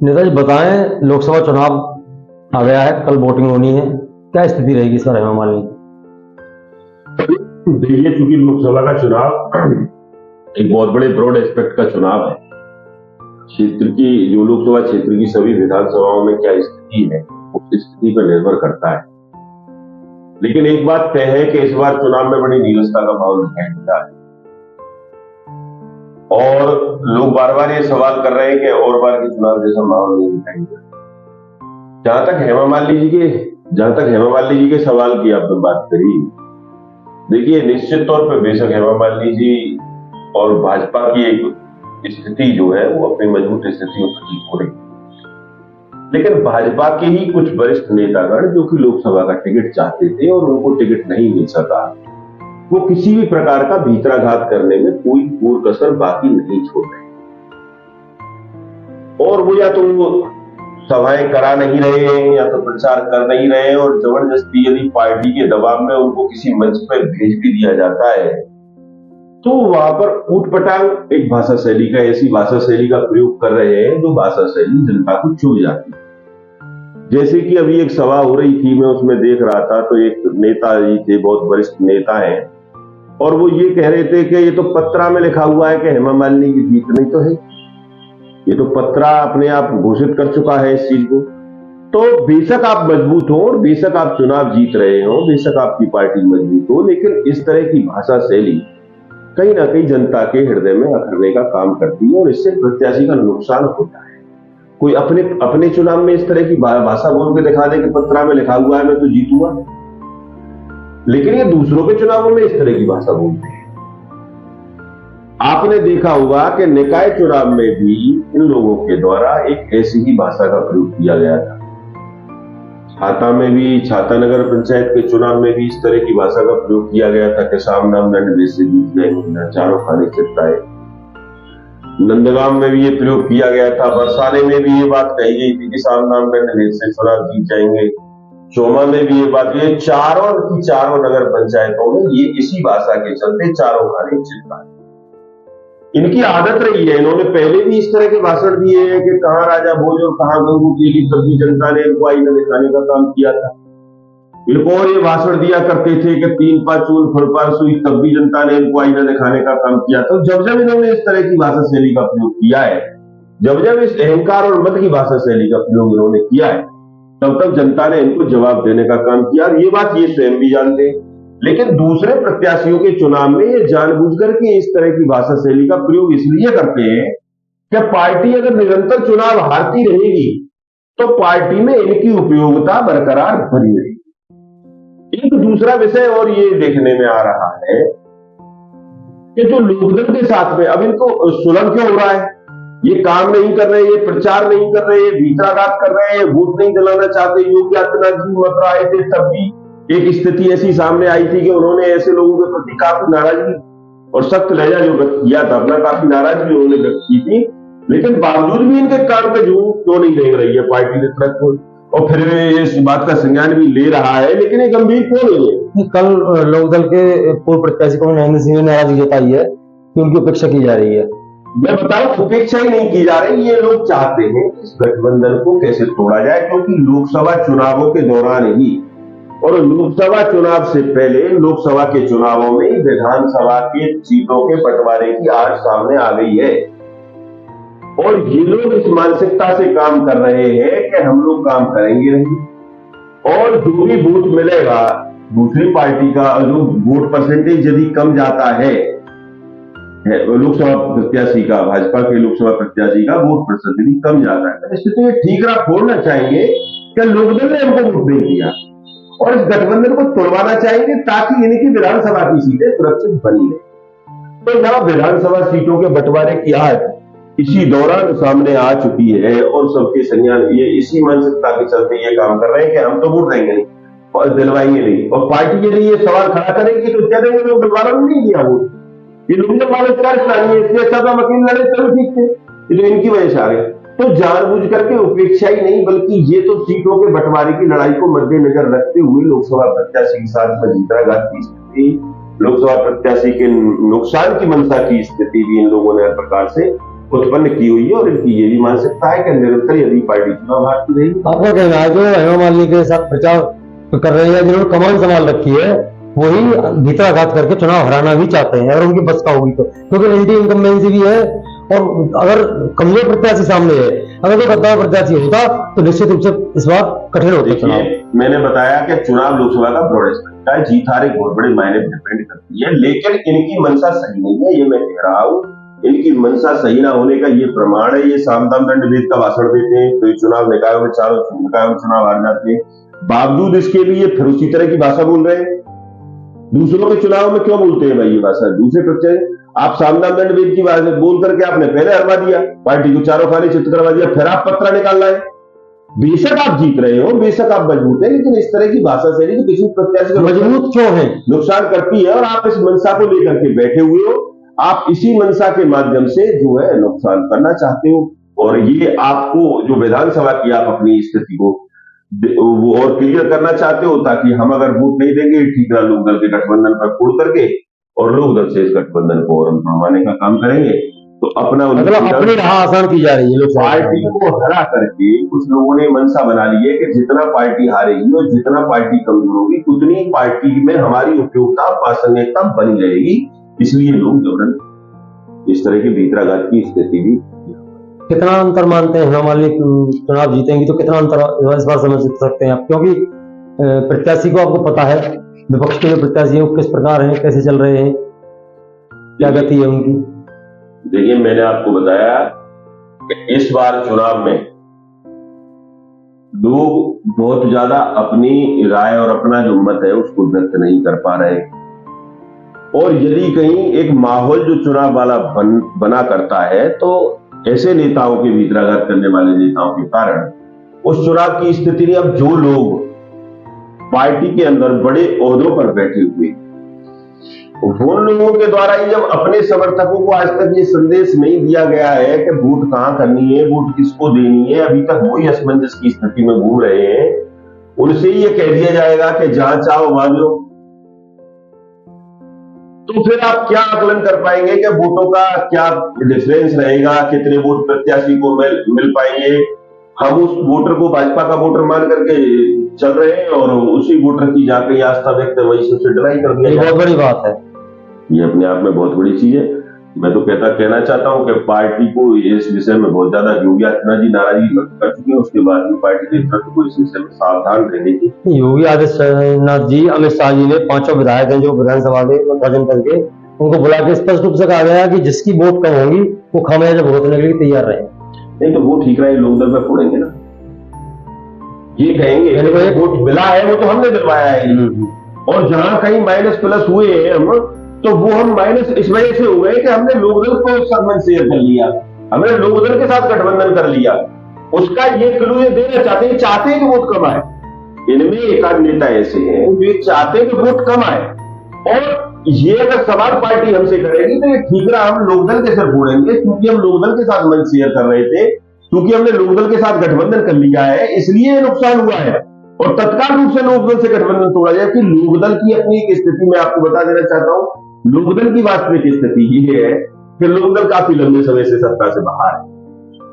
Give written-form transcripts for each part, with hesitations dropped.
नेताजी बताएं, लोकसभा चुनाव आ गया है, कल वोटिंग होनी है, क्या स्थिति रहेगी सर हेमा मालिनी की? देखिए, चूंकि लोकसभा का चुनाव एक बहुत बड़े ब्रॉड एस्पेक्ट का चुनाव है, क्षेत्र की जो लोकसभा क्षेत्र की सभी विधानसभाओं में क्या स्थिति है उस स्थिति पर निर्भर करता है। लेकिन एक बात तय है कि इस बार चुनाव में बड़ी नीरसता का माहौल दिखाई दे रहा है और लोग बार बार ये सवाल कर रहे हैं कि और बार के चुनाव जैसा माहौल नहीं दिखाई दे रहा। जहां तक हेमा मालिनी जी के सवाल की आपने बात करी, देखिए निश्चित तौर पर बेशक हेमा मालिनी जी और भाजपा की एक स्थिति जो है वो अपनी मजबूत स्थितियों पर ठीक हो रही है, लेकिन भाजपा के ही कुछ वरिष्ठ नेतागण जो कि लोकसभा का टिकट चाहते थे और उनको टिकट नहीं मिल सका, वो किसी भी प्रकार का भीतराघात करने में कोई कोर कसर बाकी नहीं छोड़ रहे और वो या तो वो सभाएं करा नहीं रहे हैं या तो प्रचार कर नहीं रहे हैं और जबरदस्ती यदि पार्टी के दबाव में उनको किसी मंच पर भेज भी दिया जाता है तो वहां पर ऊटपटांग एक भाषा शैली का ऐसी भाषा शैली का प्रयोग कर रहे हैं जो भाषा शैली जनता को चुभ जाती है। जैसे कि अभी एक सभा हो रही थी, मैं उसमें देख रहा था तो एक नेता जी थे, बहुत वरिष्ठ नेता हैं, और वो ये कह रहे थे कि ये तो पत्रा में लिखा हुआ है कि हेमा मालिनी की जीत नहीं तो है, ये तो पत्रा अपने आप घोषित कर चुका है इस चीज को। तो बेशक आप मजबूत हो और बेशक आप चुनाव जीत रहे हो, बेशक आपकी पार्टी मजबूत हो, लेकिन इस तरह की भाषा शैली कहीं ना कहीं जनता के हृदय में अखरने का काम करती है और इससे प्रत्याशी का नुकसान होता है। कोई अपने चुनाव में इस तरह की भाषा बोल के दिखा दे कि पत्रा में लिखा हुआ है मैं तो जीतूंगा, लेकिन ये दूसरों के चुनावों में इस तरह की भाषा बोलते हैं। आपने देखा होगा कि निकाय चुनाव में भी इन लोगों के द्वारा एक ऐसी ही भाषा का प्रयोग किया गया था। छाता में भी, छाता नगर पंचायत के चुनाव में भी इस तरह की भाषा का प्रयोग किया गया था कि साम नाम दंड देश से जीत गए, चारों खाने चिपकाए। नंदगांव में भी ये प्रयोग किया गया था, बरसाने में भी ये बात कही गई थी कि साम नाम दंड देश से चुनाव जीत जाएंगे। चोमा में भी ये बात, ये चारों नगर पंचायतों में ये इसी भाषा के चलते चारों खाने चिपकाए। इनकी आदत रही है, इन्होंने पहले भी इस तरह के भाषण दिए हैं कि कहां राजा भोज और कहां गंगू केली, तब भी जनता ने इनको आईना दिखाने का काम किया था। इनको और ये भाषण दिया करते थे कि 3-5 चूल फुलपार सुई, तब भी जनता ने इनको आईना दिखाने का काम किया था। जब जब इन्होंने इस तरह की भाषा शैली का प्रयोग किया है, जब जब इस अहंकार और मत की भाषा शैली का प्रयोग इन्होंने किया है, तब तब जनता ने इनको जवाब देने का काम किया और ये बात ये स्वयं भी जानते हैं। लेकिन दूसरे प्रत्याशियों के चुनाव में ये जानबूझकर के इस तरह की भाषा शैली का प्रयोग इसलिए करते हैं कि पार्टी अगर निरंतर चुनाव हारती रहेगी तो पार्टी में इनकी उपयोगिता बरकरार बनी रहेगी। एक दूसरा विषय और ये देखने में आ रहा है कि जो लोकदल के साथ में अब इनको सुलभ क्यों हो रहा है, ये काम नहीं कर रहे, ये प्रचार नहीं कर रहे, ये भीतराघात कर रहे हैं, वोट नहीं दिलाना चाहते। योगी आदित्यनाथ जी मथुरा आए थे, तब भी एक स्थिति ऐसी सामने आई थी कि उन्होंने ऐसे लोगों के प्रति काफी नाराजगी और सख्त लहजा जो व्यक्त किया था, अपना काफी नाराजगी उन्होंने व्यक्त की थी, लेकिन बावजूद भी इनके काम पे जून क्यों नहीं देख रही है पार्टी नेतृत्व, और फिर इस बात का संज्ञान भी ले रहा है, लेकिन ये गंभीर क्यों नहीं है। कल लोकदल के पूर्व प्रत्याशी को नरेंद्र सिंह ने नाराजगी जताई है कि उनकी उपेक्षा की जा रही है। मैं बताऊं, उपेक्षा ही नहीं की जा रही, ये लोग चाहते हैं कि इस गठबंधन को कैसे तोड़ा जाए, क्योंकि लोकसभा चुनावों के दौरान ही और लोकसभा चुनाव से पहले लोकसभा के चुनावों में विधानसभा के सीटों के बंटवारे की आड़ सामने आ गई है और ये लोग इस मानसिकता से काम कर रहे हैं कि हम लोग काम करेंगे नहीं और जो भी वोट मिलेगा दूसरी पार्टी का, जो वोट परसेंटेज यदि कम जाता है लोकसभा प्रत्याशी का, भाजपा के लोकसभा प्रत्याशी का वोट परसेंटेज कम जाता है, इससे तो ये ठीकरा फोड़ना चाहेंगे कि लोकदल ने हमको वोट नहीं दिया और इस गठबंधन को तोड़वाना चाहेंगे ताकि इनकी विधानसभा की सीटें सुरक्षित बनी रहे। तो यहां विधानसभा सीटों के बंटवारे की आड़ इसी दौरान सामने आ चुकी है और सबके संज्ञान ये इसी मानसिकता के चलते ये काम कर रहे हैं कि हम तो वोट देंगे नहीं और दिलवाएंगे नहीं, और पार्टी यदि ये सवाल खड़ा करेगी तो क्या देंगे, लोग दोबारा नहीं दिया वोट, ये लोग है, इसलिए अच्छा तो वकील लड़े, चलो ठीक थे, ये तो इनकी वजह से आ गए। तो जानबूझ करके उपेक्षा ही नहीं बल्कि ये तो सीटों के बंटवारे की लड़ाई को मद्देनजर रखते हुए लोकसभा प्रत्याशी के साथ में भीतराघात की स्थिति, लोकसभा प्रत्याशी के नुकसान की मंशा की स्थिति भी इन लोगों ने हर प्रकार से उत्पन्न की हुई है और इनकी ये भी मानसिकता है कि निरंतर यदि पार्टी चुनाव हारती रहेगी। आपका कहना है जो हेमा मालिनी के साथ प्रचार कर रहे हैं, जिन्होंने कमान संभाल रखी है, वही भीतराघात करके चुनाव हराना भी चाहते हैं, अगर उनकी बस का होगी तो, क्योंकि एंटी इनकम्बेंसी भी है। और अगर कमजोर प्रत्याशी सामने है, अगर कोई गद्दार प्रत्याशी होता तो निश्चित रूप से इस बार कठिन होता चुनाव। मैंने बताया कि चुनाव लोकसभा का ब्रॉड है, जीत हार एक बहुत बड़े मायने डिपेंड करती है, लेकिन इनकी मंशा सही नहीं है, ये मैं कह रहा हूं। इनकी मंशा सही ना होने का ये प्रमाण है, ये साम दाम दंड भेद का भाषण देते हैं, तो ये चुनाव निकायों में चारों निकायों में चुनाव हार जाते हैं, बावजूद इसके भी ये फिर उसी तरह की भाषा बोल रहे हैं। दूसरों के चुनाव में क्यों बोलते हैं भाई ये भाषा? दूसरे प्रत्याशी आप सामना दंड भेद की बात बोल करके आपने पहले हरवा दिया, पार्टी को चारों खाने चित्त करवा दिया, फिर आप पत्रा निकाल रहे हैं। बेशक आप जीत रहे हो, बेशक आप मजबूत है, लेकिन इस तरह की भाषा शैली तो किसी प्रत्याशी को मजबूत क्यों है, नुकसान करती है। और आप इस मंशा को लेकर के बैठे हुए हो, आप इसी मंशा के माध्यम से जो है नुकसान करना चाहते हो, और ये आपको जो विधानसभा की आप अपनी स्थिति को वो और क्लियर करना चाहते हो, ताकि हम अगर वोट नहीं देंगे ठीक है लोक दल के गठबंधन पर फोड़ करके और लोक दल से इस गठबंधन को और बढ़वाने का काम करेंगे, तो अपना मतलब अपनी राह आसान की जा रही है। पार्टी को हरा करके कुछ लोगों ने मंशा बना ली है कि जितना पार्टी हारेगी और जितना पार्टी कमजोर होगी उतनी पार्टी में हमारी उपयोगिता प्रासंगिकता बनी रहेगी, इसलिए लोग जबरन इस तरह की भीतराघात की स्थिति भी। कितना अंतर मानते हैं हेमा मालिनी चुनाव जीतेंगी तो कितना अंतर इस बार समझ सकते हैं आप? क्योंकि प्रत्याशी को आपको पता है, विपक्ष के जो प्रत्याशी है किस प्रकार है, कैसे चल रहे हैं, क्या गति है उनकी। देखिए मैंने आपको बताया कि इस बार चुनाव में लोग बहुत ज्यादा अपनी राय और अपना जो मत है उसको व्यक्त नहीं कर पा रहे, और यदि कहीं एक माहौल जो चुनाव वाला बना करता है तो ऐसे नेताओं के भीतराघात करने वाले नेताओं के कारण उस चुनाव की स्थिति में अब जो लोग पार्टी के अंदर बड़े ओहदों पर बैठे हुए उन लोगों के द्वारा ही जब अपने समर्थकों को आज तक ये संदेश नहीं दिया गया है कि वोट कहां करनी है, वोट किसको देनी है, अभी तक वही असमंजस की स्थिति में घूम रहे हैं, उनसे ये कह दिया जाएगा कि जहां चाहो वहां लो, तो फिर आप क्या आकलन कर पाएंगे कि वोटों का क्या डिफरेंस रहेगा, कितने वोट प्रत्याशी को मिल पाएंगे। हम उस वोटर को भाजपा का वोटर मान करके चल रहे हैं और उसी वोटर की जाके आस्था व्यक्त वही से ड्राई कर दिया। बहुत बड़ी बात है, ये अपने आप में बहुत बड़ी चीज है। मैं तो कहना चाहता हूं कि पार्टी को इस विषय में बहुत ज्यादा योगी आदित्यनाथ जी नाराजगी व्यक्त कर चुके हैं, उसके बाद भी पार्टी नेतृत्व को इस विषय में सावधान रहने की। योगी आदित्यनाथ जी, अमित शाह जी ने 5 विधायक हैं जो विधानसभा के निर्वाचन करके उनको बुला के स्पष्ट रूप से कहा गया कि जिसकी वोट कम होगी वो खामियाजा भुगतने के लिए तैयार रहे। नहीं तो वो ठीक रहे, लोग दल पर फोड़ेंगे ना, ये कहेंगे वोट मिला है वो तो हमने दिलवाया है, और जहां कहीं माइनस प्लस हुए हैं हम, तो वो हम माइनस इस वजह से हो गए कि हमने लोकदल को संबंध शेयर कर लिया, हमने लोकदल के साथ गठबंधन कर लिया। उसका ये क्लू ये देना चाहते हैं कि वोट कम आए। इनमें एक आध नेता ऐसे हैं जो ये चाहते हैं कि वोट कम आए, और ये अगर सवाल पार्टी हमसे करेगी तो ये ठीक रहा, हम लोकदल के सिर फोड़ेंगे, क्योंकि हम लोकदल के साथ मंच शेयर कर रहे थे, क्योंकि हमने लोकदल के साथ गठबंधन कर लिया है, इसलिए नुकसान हुआ है। और तत्काल रूप से लोकदल से गठबंधन तोड़ा जाए। कि लोकदल की अपनी एक स्थिति में आपको बता देना चाहता हूं, लोकदल की वास्तविक स्थिति ये है कि लोकदल काफी लंबे समय से सत्ता से बाहर है,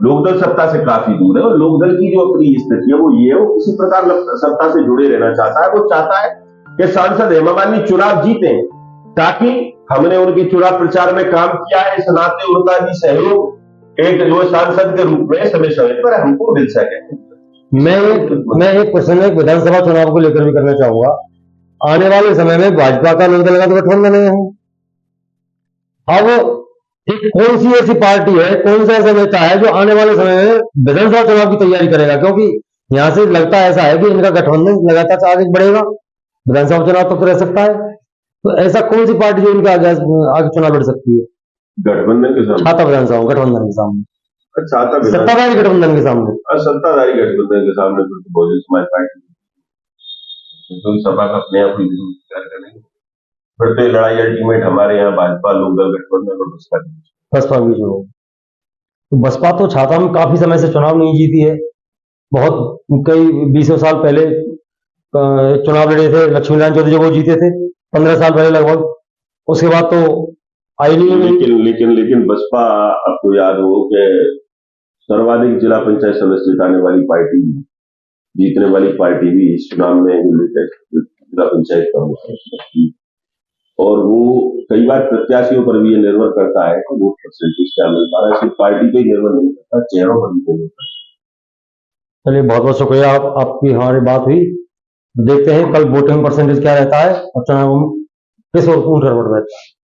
लोकदल सत्ता से काफी दूर है, और लोकदल की जो अपनी स्थिति है वो ये है, वो किसी प्रकार सत्ता से जुड़े रहना चाहता है। वो चाहता है कि सांसद हेमा मालिनी चुनाव जीते, ताकि हमने उनके चुनाव प्रचार में काम किया है, इस नाते उनका भी सहयोग एक जो सांसद के रूप में समय समय पर हमको मिल सके। मैं एक प्रश्न एक विधानसभा चुनाव को लेकर भी करना चाहूंगा। आने वाले समय में भाजपा का लोकदल का तो गठबंधन है, अब एक कौन सी ऐसी पार्टी है, कौन सा ऐसा नेता है जो आने वाले समय में विधानसभा चुनाव की तैयारी करेगा? क्योंकि यहां से लगता ऐसा है कि इनका गठबंधन लगातार आगे बढ़ेगा, विधानसभा चुनाव तक रह सकता है, तो ऐसा कौन सी पार्टी जो इनका आगे चुनाव लड़ सकती है गठबंधन के सामने? छाता विधानसभा गठबंधन के सामने, सत्ताधारी गठबंधन के सामने, सत्ताधारी गठबंधन के सामने बहुजन समाज पार्टी सभा का अपने आप ही करेंगे। फिर तो लड़ाई अल्टीमेट हमारे यहाँ भाजपा लोकदल गठबंधन और बसपा भी जो तो बसपा तो छाता में काफी समय से चुनाव नहीं जीती है, बहुत कई 20 साल पहले चुनाव लड़े थे लक्ष्मीनारायण चौधरी, जो वो जीते थे 15 साल पहले लगभग, उसके बाद तो आई नहीं है। लेकिन बसपा, आपको याद हो कि सर्वाधिक जिला पंचायत सदस्य जिताने वाली पार्टी, जीतने वाली पार्टी भी इस चुनाव में जिला पंचायत का हुआ है। और वो कई बार प्रत्याशियों पर भी ये निर्भर करता है कि वो परसेंटेज क्या मिल पा रहा है, सिर्फ पार्टी पे ही निर्भर नहीं करता, चेहरों पर भी निर्भर करता है। चलिए बहुत बहुत शुक्रिया, आपकी हमारी बात हुई। देखते हैं कल वोटिंग परसेंटेज क्या रहता है और चुनाव किस ओर कौन रहता है।